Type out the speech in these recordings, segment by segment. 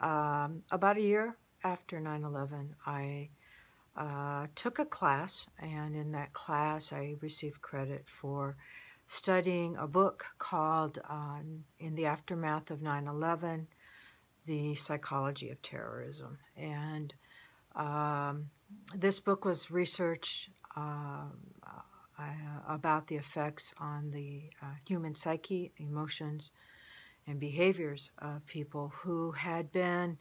About a year after 9/11, I took a class, and in that class, I received credit for studying a book called In the Aftermath of 9/11, The Psychology of Terrorism. And this book was research about the effects on the human psyche, emotions, and behaviors of people who had been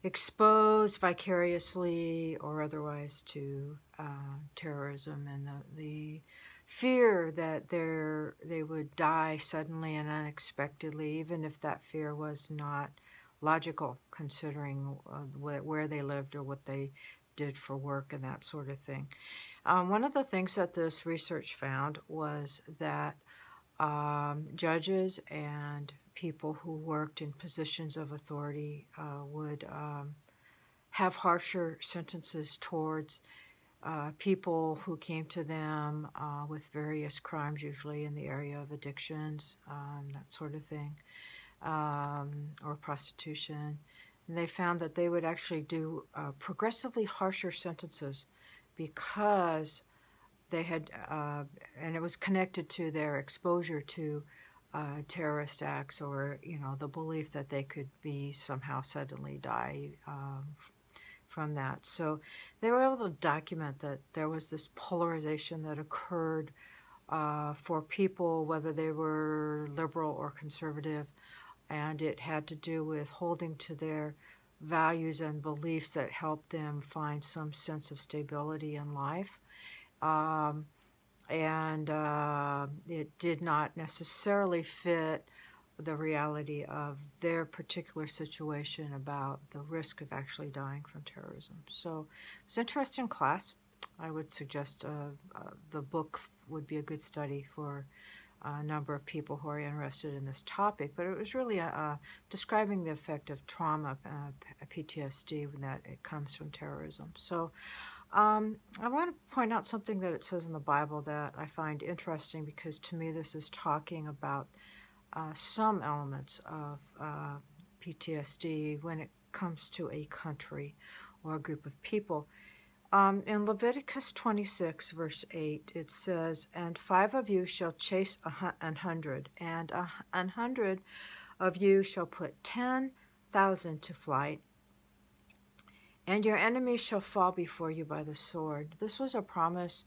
exposed vicariously or otherwise to terrorism, and the fear that they would die suddenly and unexpectedly, even if that fear was not logical, considering where they lived or what they did for work and that sort of thing. One of the things that this research found was that judges and people who worked in positions of authority would have harsher sentences towards people who came to them with various crimes, usually in the area of addictions, that sort of thing, or prostitution. And they found that they would actually do progressively harsher sentences because they had, and it was connected to their exposure to terrorist acts, or, the belief that they could be somehow suddenly die from that. So they were able to document that there was this polarization that occurred for people, whether they were liberal or conservative, and it had to do with holding to their values and beliefs that helped them find some sense of stability in life. And it did not necessarily fit the reality of their particular situation about the risk of actually dying from terrorism. So it's an interesting class. I would suggest the book would be a good study for a number of people who are interested in this topic, but it was really describing the effect of trauma, PTSD, when that it comes from terrorism. So I want to point out something that it says in the Bible that I find interesting, because to me this is talking about some elements of PTSD when it comes to a country or a group of people. In Leviticus 26, verse 8, it says, "And 5 of you shall chase 100, and 100 of you shall put 10,000 to flight, and your enemies shall fall before you by the sword." This was a promise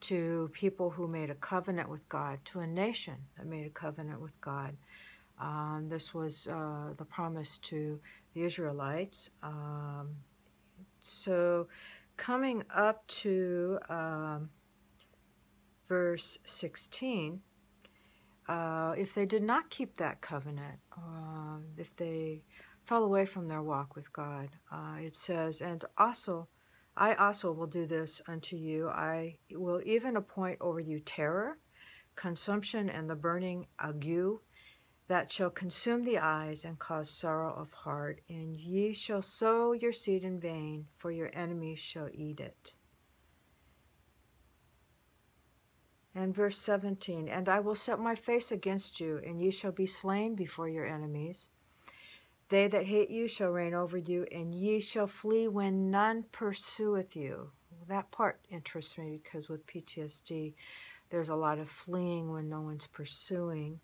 to people who made a covenant with God, to a nation that made a covenant with God. This was the promise to the Israelites. So coming up to verse 16, if they did not keep that covenant, if they fell away from their walk with God, it says, "And also, I also will do this unto you. I will even appoint over you terror, consumption, and the burning ague, that shall consume the eyes and cause sorrow of heart. And ye shall sow your seed in vain, for your enemies shall eat it." And verse 17, "And I will set my face against you, and ye shall be slain before your enemies. They that hate you shall reign over you, and ye shall flee when none pursueth you." That part interests me, because with PTSD, there's a lot of fleeing when no one's pursuing.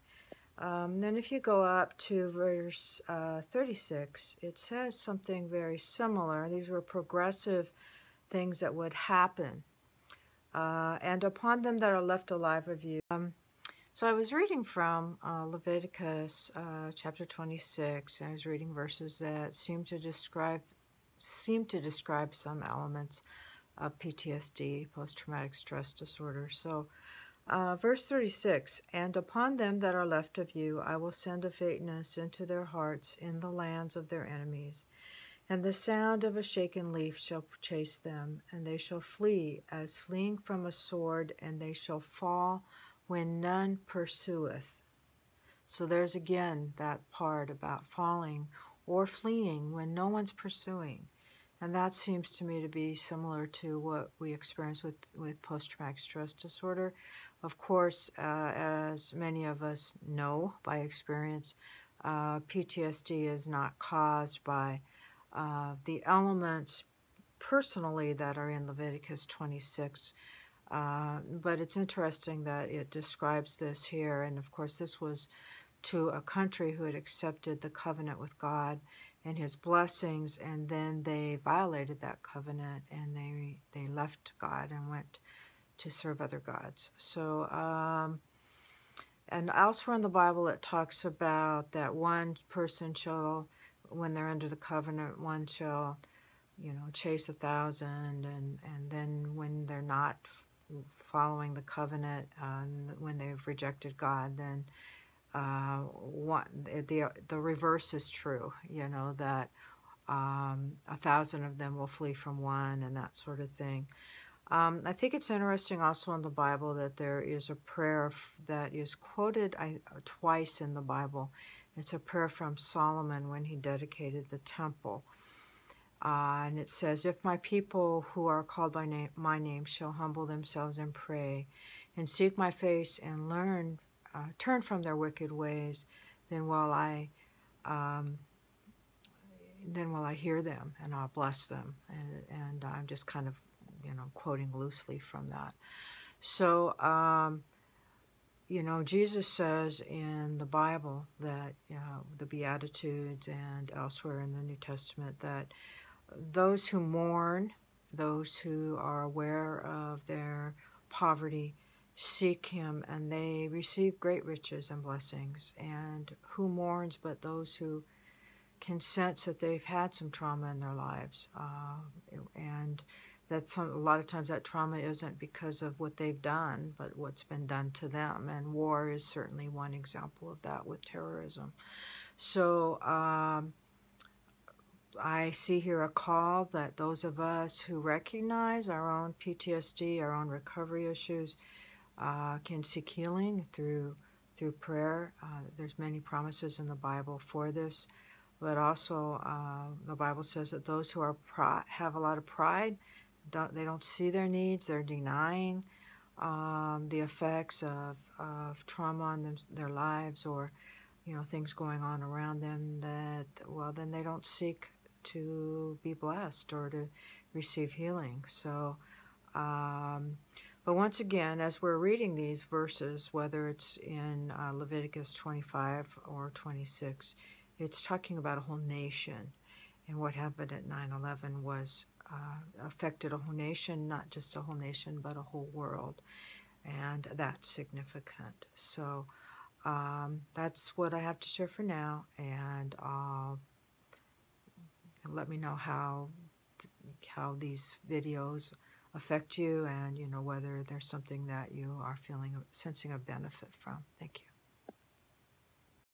Then if you go up to verse 36, it says something very similar. These were progressive things that would happen. "And upon them that are left alive of you." So I was reading from Leviticus chapter 26, and I was reading verses that seem to describe some elements of PTSD, post-traumatic stress disorder. So verse 36, "And upon them that are left of you I will send a faintness into their hearts in the lands of their enemies. And the sound of a shaken leaf shall chase them, and they shall flee as fleeing from a sword, and they shall fall when none pursueth." So there's again that part about falling or fleeing when no one's pursuing. And that seems to me to be similar to what we experience with post-traumatic stress disorder. Of course, as many of us know by experience, PTSD is not caused by the elements personally that are in Leviticus 26. But it's interesting that it describes this here. And of course, this was to a country who had accepted the covenant with God and his blessings, and then they violated that covenant and they left God and went to serve other gods. So, and elsewhere in the Bible, it talks about that one person shall, when they're under the covenant, one shall, chase 1,000, and then when they're not following the covenant, when they've rejected God, then the reverse is true. That 1,000 of them will flee from one, and that sort of thing. I think it's interesting also in the Bible that there is a prayer that is quoted twice in the Bible. It's a prayer from Solomon when he dedicated the temple. And it says, "If my people who are called by my name shall humble themselves and pray and seek my face and turn from their wicked ways, then will I hear them and I'll bless them." And I'm just kind of quoting loosely from that. So, Jesus says in the Bible that, the Beatitudes and elsewhere in the New Testament, that those who mourn, those who are aware of their poverty, seek him and they receive great riches and blessings. And who mourns but those who can sense that they've had some trauma in their lives, and that a lot of times that trauma isn't because of what they've done, but what's been done to them. And war is certainly one example of that with terrorism. So I see here a call that those of us who recognize our own PTSD, our own recovery issues, can seek healing through prayer. There's many promises in the Bible for this. But also, the Bible says that those who have a lot of pride, they don't see their needs. They're denying the effects of trauma on their lives, or things going on around them. Then they don't seek to be blessed or to receive healing. So, but once again, as we're reading these verses, whether it's in Leviticus 25 or 26. It's talking about a whole nation, and what happened at 9/11 was affected a whole nation, not just a whole nation, but a whole world, and that's significant. So that's what I have to share for now, and let me know how these videos affect you, and whether there's something that you are sensing a benefit from. Thank you.